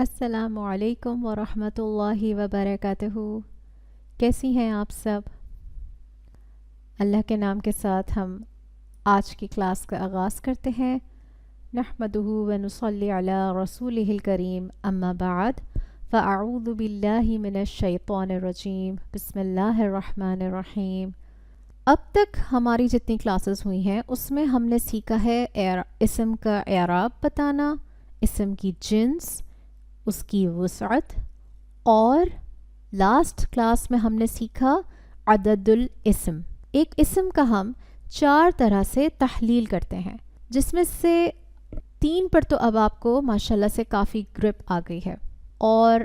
السلام علیکم ورحمۃ اللہ وبرکاتہ۔ کیسی ہیں آپ سب؟ اللہ کے نام کے ساتھ ہم آج کی کلاس کا آغاز کرتے ہیں۔ نحمدہ ونصلی علی رسولہ الکریم، اما بعد فاعوذ باللہ من الشیطان الرجیم، بسم اللہ الرحمن الرحیم۔ اب تک ہماری جتنی کلاسز ہوئی ہیں اس میں ہم نے سیکھا ہے اسم کا اعراب بتانا، اسم کی جنس، اس کی وسعت، اور لاسٹ کلاس میں ہم نے سیکھا عدد الاسم۔ ایک اسم کا ہم 4 طرح سے تحلیل کرتے ہیں، جس میں سے 3 پر تو اب آپ کو ماشاءاللہ سے کافی گرپ آ گئی ہے، اور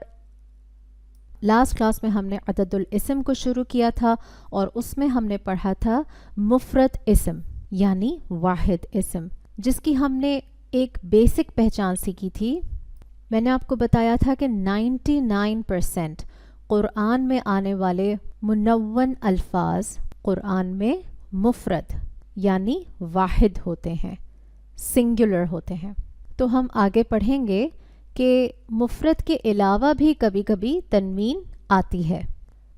لاسٹ کلاس میں ہم نے عدد الاسم کو شروع کیا تھا اور اس میں ہم نے پڑھا تھا مفرد اسم یعنی واحد اسم، جس کی ہم نے ایک بیسک پہچان سیکھی تھی۔ میں نے آپ کو بتایا تھا کہ 99% قرآن میں آنے والے منون الفاظ قرآن میں مفرد یعنی واحد ہوتے ہیں، سنگولر ہوتے ہیں۔ تو ہم آگے پڑھیں گے کہ مفرد کے علاوہ بھی کبھی کبھی تنوین آتی ہے۔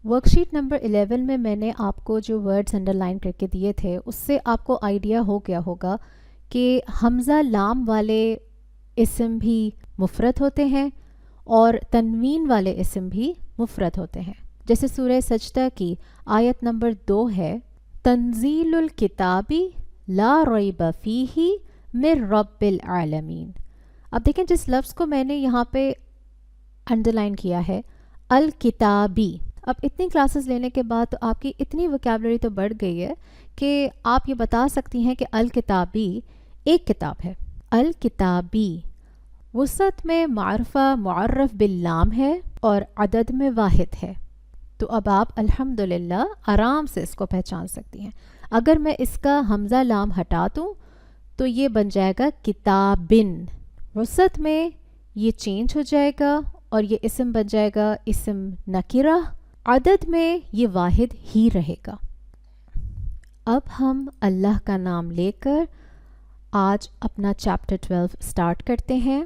ورک شیٹ نمبر 11 میں میں نے آپ کو جو ورڈز انڈر لائن کر کے دیے تھے اس سے آپ کو آئیڈیا ہو گیا ہوگا کہ حمزہ لام والے اسم بھی مفرد ہوتے ہیں اور تنوین والے اسم بھی مفرد ہوتے ہیں۔ جیسے سورہ سجدہ کی آیت نمبر 2 ہے، تنزیل الکتابی لا ریب فیہ من رب العالمین۔ اب دیکھیں جس لفظ کو میں نے یہاں پہ انڈر لائن کیا ہے الکتابی، اب اتنی کلاسز لینے کے بعد تو آپ کی اتنی وکیبلری تو بڑھ گئی ہے کہ آپ یہ بتا سکتی ہیں کہ الکتابی ایک کتاب ہے۔ الکتابی وسعت میں معرفہ معرف باللام ہے اور عدد میں واحد ہے، تو اب آپ الحمدللہ آرام سے اس کو پہچان سکتی ہیں۔ اگر میں اس کا حمزہ لام ہٹا دوں تو یہ بن جائے گا کتابن، وسعت میں یہ چینج ہو جائے گا اور یہ اسم بن جائے گا اسم نکرہ، عدد میں یہ واحد ہی رہے گا۔ اب ہم اللہ کا نام لے کر آج اپنا چیپٹر 12 سٹارٹ کرتے ہیں۔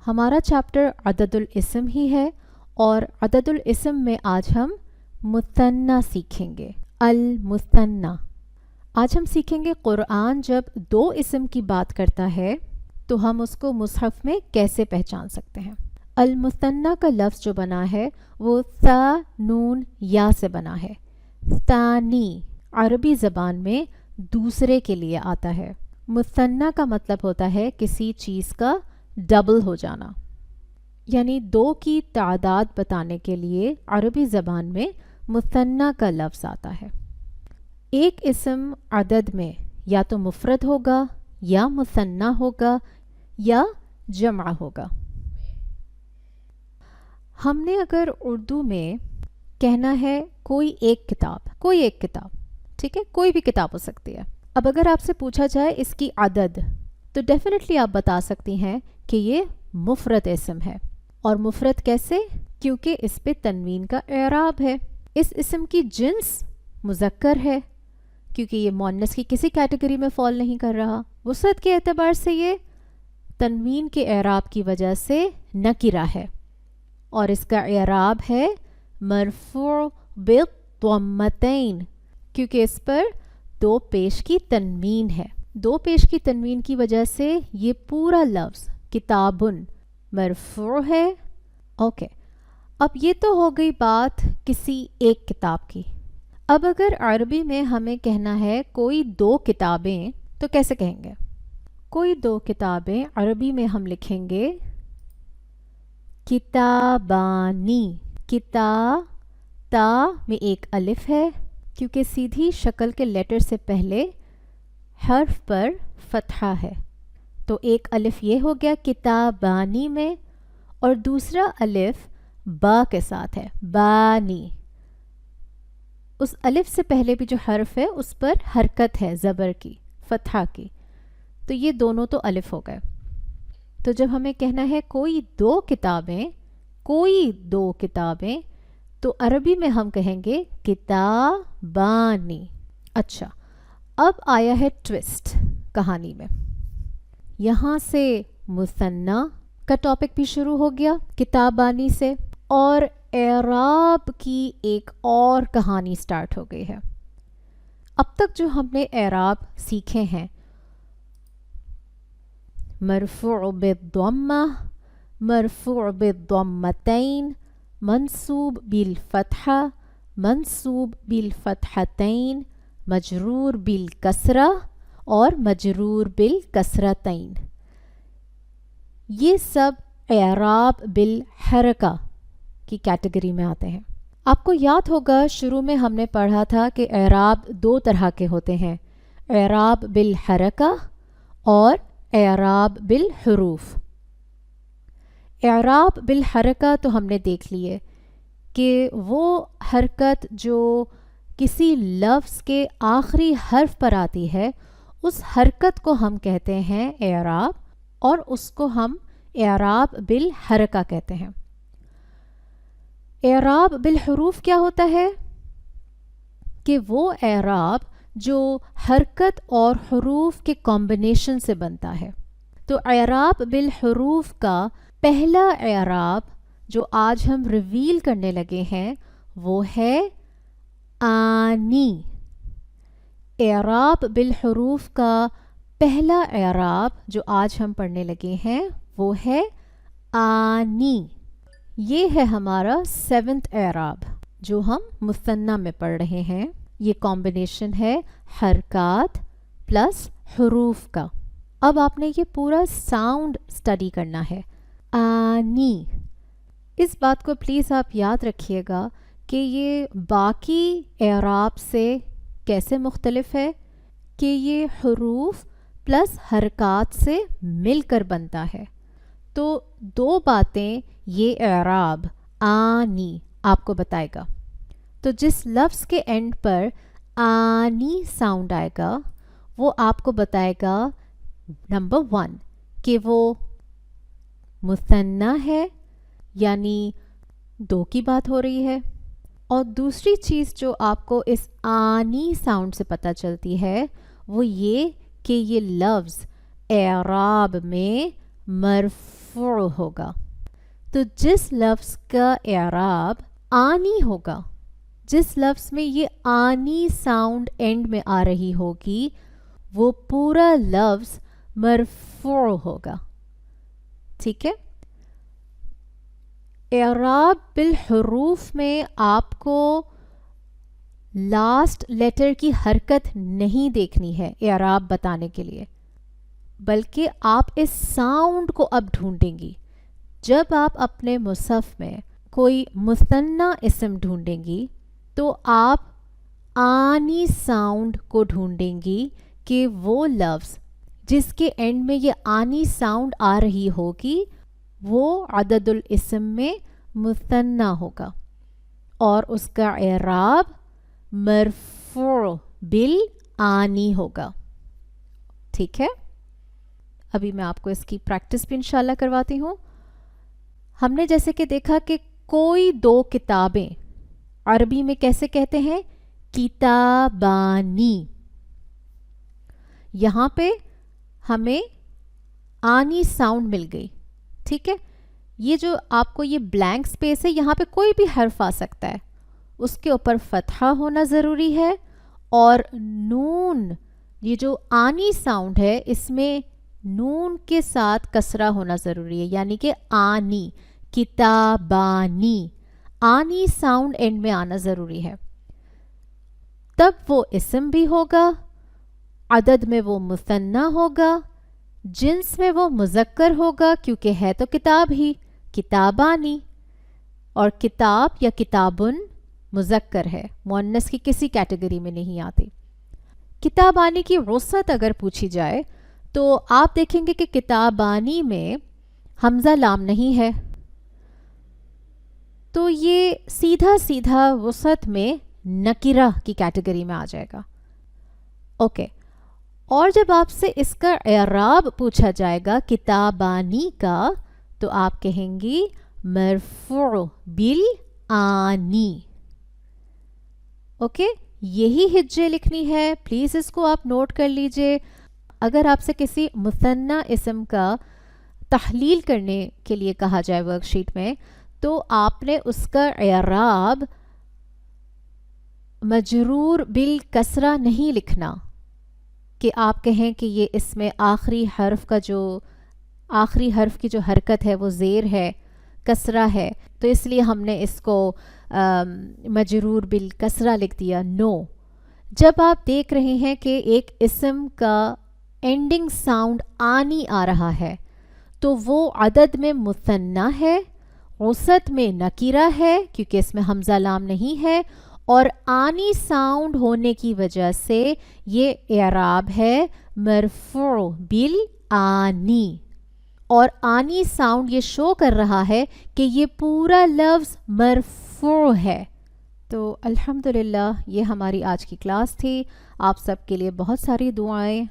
ہمارا چیپٹر عدد الاسم ہی ہے اور عدد الاسم میں آج ہم مثنیٰ سیکھیں گے۔ المثنیٰ آج ہم سیکھیں گے قرآن جب 2 اسم کی بات کرتا ہے تو ہم اس کو مصحف میں کیسے پہچان سکتے ہیں۔ المثنیٰ کا لفظ جو بنا ہے وہ ثا نون یا سے بنا ہے۔ ثانی عربی زبان میں دوسرے کے لیے آتا ہے۔ مثنیٰ کا مطلب ہوتا ہے کسی چیز کا ڈبل ہو جانا، یعنی 2 کی تعداد بتانے کے لیے عربی زبان میں مثنیٰ کا لفظ آتا ہے۔ ایک اسم عدد میں یا تو مفرد ہوگا یا مثنیٰ ہوگا یا جمع ہوگا۔ ہم نے اگر اردو میں کہنا ہے کوئی ایک کتاب، ٹھیک ہے، کوئی بھی کتاب ہو سکتی ہے۔ اب اگر آپ سے پوچھا جائے اس کی عدد تو ڈیفینیٹلی آپ بتا سکتی ہیں کہ یہ مفرد اسم ہے، اور مفرد کیسے؟ کیونکہ اس پہ تنوین کا اعراب ہے۔ اس اسم کی جنس مذکر ہے کیونکہ یہ مؤنث کی کسی کیٹیگری میں فال نہیں کر رہا۔ وسعت کے اعتبار سے یہ تنوین کے اعراب کی وجہ سے نکرہ ہے، اور اس کا اعراب ہے مرفوع بالضمتین، کیونکہ اس پر 2 پیش کی تنوین ہے۔ 2 پیش کی تنوین کی وجہ سے یہ پورا لفظ کتابن مرفوع ہے۔ اوکے، اب یہ تو ہو گئی بات کسی ایک کتاب کی۔ اب اگر عربی میں ہمیں کہنا ہے کوئی 2 کتابیں تو کیسے کہیں گے؟ کوئی 2 کتابیں عربی میں ہم لکھیں گے کتابانی۔ تا میں ایک الف ہے کیونکہ سیدھی شکل کے لیٹر سے پہلے حرف پر فتحہ ہے، تو ایک الف یہ ہو گیا کتابانی میں، اور دوسرا الف با کے ساتھ ہے، بانی۔ اس الف سے پہلے بھی جو حرف ہے اس پر حرکت ہے زبر کی، فتحہ کی، تو یہ دونوں تو الف ہو گئے۔ تو جب ہمیں کہنا ہے کوئی 2 کتابیں تو عربی میں ہم کہیں گے کتابانی۔ اچھا، اب آیا ہے ٹوسٹ کہانی میں۔ یہاں سے مثنیٰ کا ٹاپک بھی شروع ہو گیا کتابانی سے، اور اعراب کی ایک اور کہانی سٹارٹ ہو گئی ہے۔ اب تک جو ہم نے اعراب سیکھے ہیں، مرفوع بالضمہ، مرفوع بالضمتین، منصوب بالفتحہ، منصوب بالفتحتین، مجرور بالکسرہ اور مجرور بالکسرتین، یہ سب اعراب بالحرکہ کی کیٹیگری میں آتے ہیں۔ آپ کو یاد ہوگا شروع میں ہم نے پڑھا تھا کہ اعراب دو طرح کے ہوتے ہیں، اعراب بالحرکہ اور اعراب بالحروف۔ اعراب بالحرکہ تو ہم نے دیکھ لیے کہ وہ حرکت جو کسی لفظ کے آخری حرف پر آتی ہے، اس حرکت کو ہم کہتے ہیں اعراب، اور اس کو ہم اعراب بالحرکہ کہتے ہیں۔ اعراب بالحروف کیا ہوتا ہے کہ وہ اعراب جو حرکت اور حروف کے کمبینیشن سے بنتا ہے۔ تو اعراب بالحروف کا پہلا اعراب جو آج ہم ریویل کرنے لگے ہیں وہ ہے آنی۔ اعراب بالحروف کا پہلا اعراب جو آج ہم پڑھنے لگے ہیں وہ ہے آنی۔ یہ ہے ہمارا 7th اعراب جو ہم مثنیٰ میں پڑھ رہے ہیں۔ یہ کمبینیشن ہے حرکات پلس حروف کا۔ اب آپ نے یہ پورا ساؤنڈ اسٹڈی کرنا ہے، آنی۔ اس بات کو پلیز آپ یاد رکھیے گا کہ یہ باقی اعراب سے کیسے مختلف ہے کہ یہ حروف پلس حرکات سے مل کر بنتا ہے۔ تو دو باتیں یہ اعراب آنی آپ کو بتائے گا۔ تو جس لفظ کے اینڈ پر آنی ساؤنڈ آئے گا وہ آپ کو بتائے گا نمبر 1 کہ وہ مثنیٰ ہے، یعنی دو کی بات ہو رہی ہے، اور دوسری چیز جو آپ کو اس آنی ساؤنڈ سے پتہ چلتی ہے وہ یہ کہ یہ لفظ اعراب میں مرفوع ہوگا۔ تو جس لفظ کا اعراب آنی ہوگا، جس لفظ میں یہ آنی ساؤنڈ اینڈ میں آ رہی ہوگی، وہ پورا لفظ مرفوع ہوگا۔ ٹھیک ہے؟ اعراب بالحروف میں آپ کو لاسٹ لیٹر کی حرکت نہیں دیکھنی ہے اعراب بتانے کے لیے، بلکہ آپ اس ساؤنڈ کو اب ڈھونڈیں گی۔ جب آپ اپنے مصحف میں کوئی مثنیٰ اسم ڈھونڈیں گی تو آپ آنی ساؤنڈ کو ڈھونڈیں گی کہ وہ لفظ جس کے اینڈ میں یہ آنی ساؤنڈ آ رہی ہوگی وہ عدد الاسم میں مثنیٰ ہوگا، اور اس کا اعراب مرفوع بالآنی ہوگا۔ ٹھیک ہے؟ ابھی میں آپ کو اس کی پریکٹس بھی انشاءاللہ کرواتی ہوں۔ ہم نے جیسے کہ دیکھا کہ کوئی دو کتابیں عربی میں کیسے کہتے ہیں؟ کتابانی۔ یہاں پہ ہمیں آنی ساؤنڈ مل گئی۔ ٹھیک ہے؟ یہ جو آپ کو یہ بلینک سپیس ہے، یہاں پہ کوئی بھی حرف آ سکتا ہے، اس کے اوپر فتحہ ہونا ضروری ہے، اور نون، یہ جو آنی ساؤنڈ ہے اس میں نون کے ساتھ کسرہ ہونا ضروری ہے، یعنی کہ آنی، کتابانی، آنی ساؤنڈ اینڈ میں آنا ضروری ہے۔ تب وہ اسم بھی ہوگا، عدد میں وہ مثنیٰ ہوگا، جنس میں وہ مذکر ہوگا کیونکہ ہے تو کتاب ہی، کتابانی، اور کتاب یا کتابن مذکر ہے، مؤنث کی کسی کیٹیگری میں نہیں آتی۔ کتابانی کی وسعت اگر پوچھی جائے تو آپ دیکھیں گے کہ کتابانی میں حمزہ لام نہیں ہے، تو یہ سیدھا سیدھا وسعت میں نکرہ کی کیٹیگری میں آ جائے گا۔ اوکے، اور جب آپ سے اس کا اعراب پوچھا جائے گا کتابانی کا تو آپ کہیں گی مرفوع بالآنی۔ اوکے، یہی ہجے لکھنی ہے، پلیز اس کو آپ نوٹ کر لیجئے۔ اگر آپ سے کسی مثنیٰ اسم کا تحلیل کرنے کے لیے کہا جائے ورک شیٹ میں تو آپ نے اس کا اعراب مجرور بالکسرہ نہیں لکھنا کہ آپ کہیں کہ یہ اس میں آخری حرف کی جو حرکت ہے وہ زیر ہے، کسرہ ہے، تو اس لیے ہم نے اس کو مجرور بالکسرہ لکھ دیا. نو. جب آپ دیکھ رہے ہیں کہ ایک اسم کا اینڈنگ ساؤنڈ آنی آ رہا ہے تو وہ عدد میں مثنیٰ ہے، وسط میں نکیرہ ہے کیونکہ اس میں حمزہ لام نہیں ہے، اور آنی ساؤنڈ ہونے کی وجہ سے یہ اعراب ہے مرفوع بالآنی. اور آنی ساؤنڈ یہ شو کر رہا ہے کہ یہ پورا لفظ مرفوع ہے. تو الحمدللہ یہ ہماری آج کی کلاس تھی. آپ سب کے لیے بہت ساری دعائیں.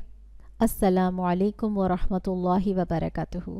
السلام علیکم ورحمۃ اللہ وبرکاتہ.